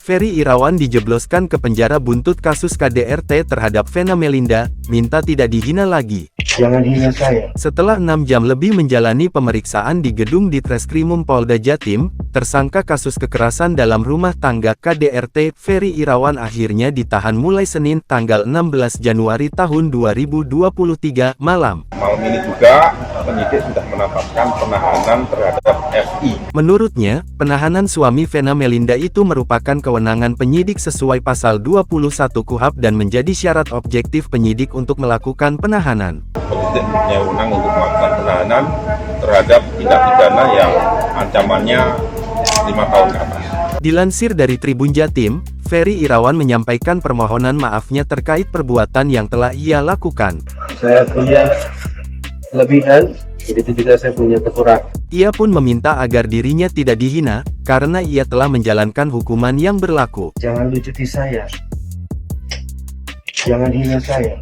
Ferry Irawan dijebloskan ke penjara buntut kasus KDRT terhadap Vena Melinda, minta tidak dihina lagi. Jangan hina saya. Setelah 6 jam lebih menjalani pemeriksaan di gedung Ditreskrimum Polda Jatim, tersangka kasus kekerasan dalam rumah tangga KDRT, Ferry Irawan akhirnya ditahan mulai Senin tanggal 16 Januari tahun 2023 malam. Malam ini juga penyidik sudah menetapkan penahanan terhadap FI. Menurutnya, penahanan suami Vena Melinda itu merupakan kewenangan penyidik sesuai pasal 21 KUHP dan menjadi syarat objektif penyidik untuk melakukan penahanan. Penyidik punya wewenang untuk melakukan penahanan terhadap tindak pidana yang ancamannya 5 tahun ke atas. Dilansir dari Tribun Jatim, Ferry Irawan menyampaikan permohonan maafnya terkait perbuatan yang telah ia lakukan. Saya punya kelebihan, begitu juga saya punya kekurangan. Ia pun meminta agar dirinya tidak dihina, karena ia telah menjalankan hukuman yang berlaku. Jangan lucuti saya. Jangan hina saya.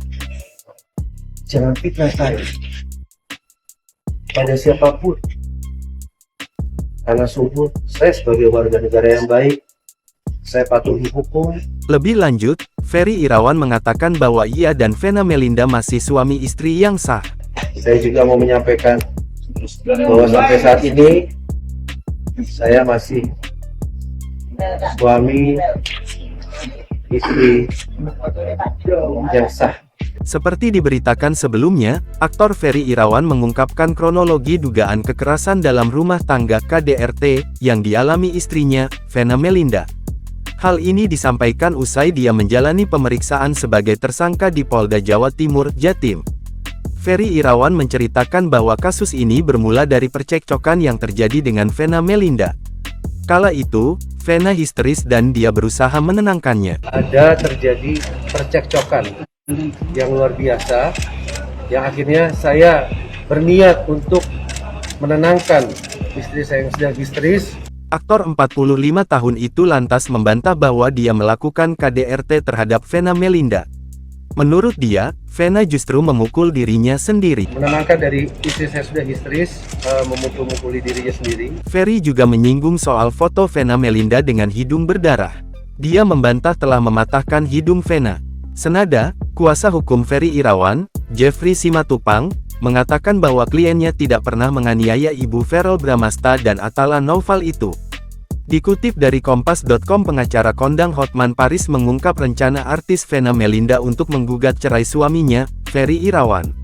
Jangan fitnah saya pada siapapun. Karena sungguh saya sebagai warga negara yang baik, saya patuhi hukum. Lebih lanjut, Ferry Irawan mengatakan bahwa ia dan Vena Melinda masih suami istri yang sah. Saya juga mau menyampaikan bahwa sampai saat ini saya masih suami istri yang sah. Seperti diberitakan sebelumnya, aktor Ferry Irawan mengungkapkan kronologi dugaan kekerasan dalam rumah tangga KDRT yang dialami istrinya, Vena Melinda. Hal ini disampaikan usai dia menjalani pemeriksaan sebagai tersangka di Polda Jawa Timur, Jatim. Ferry Irawan menceritakan bahwa kasus ini bermula dari percekcokan yang terjadi dengan Vena Melinda. Kala itu, Vena histeris dan dia berusaha menenangkannya. Ada terjadi percekcokan yang luar biasa, yang akhirnya saya berniat untuk menenangkan istri saya yang sedang histeris. Aktor 45 tahun itu lantas membantah bahwa dia melakukan KDRT terhadap Vena Melinda. Menurut dia, Vena justru memukul dirinya sendiri. Menenangkan dari istri saya sudah histeris, memukul-mukuli dirinya sendiri. Ferry juga menyinggung soal foto Vena Melinda dengan hidung berdarah. Dia membantah telah mematahkan hidung Vena. Senada, kuasa hukum Ferry Irawan, Jeffrey Simatupang, mengatakan bahwa kliennya tidak pernah menganiaya ibu Verrel Bramasta dan Atala Naufal itu. Dikutip dari Kompas.com, pengacara kondang Hotman Paris mengungkap rencana artis Vena Melinda untuk menggugat cerai suaminya, Ferry Irawan.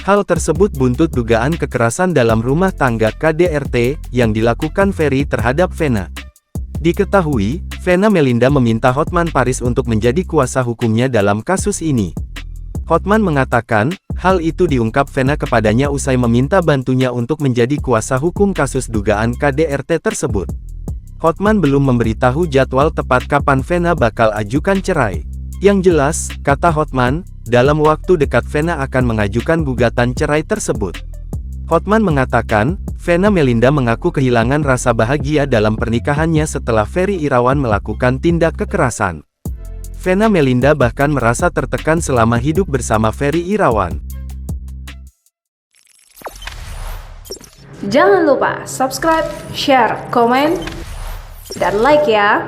Hal tersebut buntut dugaan kekerasan dalam rumah tangga KDRT yang dilakukan Ferry terhadap Vena. Diketahui, Vena Melinda meminta Hotman Paris untuk menjadi kuasa hukumnya dalam kasus ini. Hotman mengatakan, hal itu diungkap Vena kepadanya usai meminta bantunya untuk menjadi kuasa hukum kasus dugaan KDRT tersebut. Hotman belum memberitahu jadwal tepat kapan Vena bakal ajukan cerai. Yang jelas, kata Hotman, dalam waktu dekat Vena akan mengajukan gugatan cerai tersebut. Hotman mengatakan, Vena Melinda mengaku kehilangan rasa bahagia dalam pernikahannya setelah Ferry Irawan melakukan tindak kekerasan. Vena Melinda bahkan merasa tertekan selama hidup bersama Ferry Irawan. Jangan lupa subscribe, share, komen, dan like ya!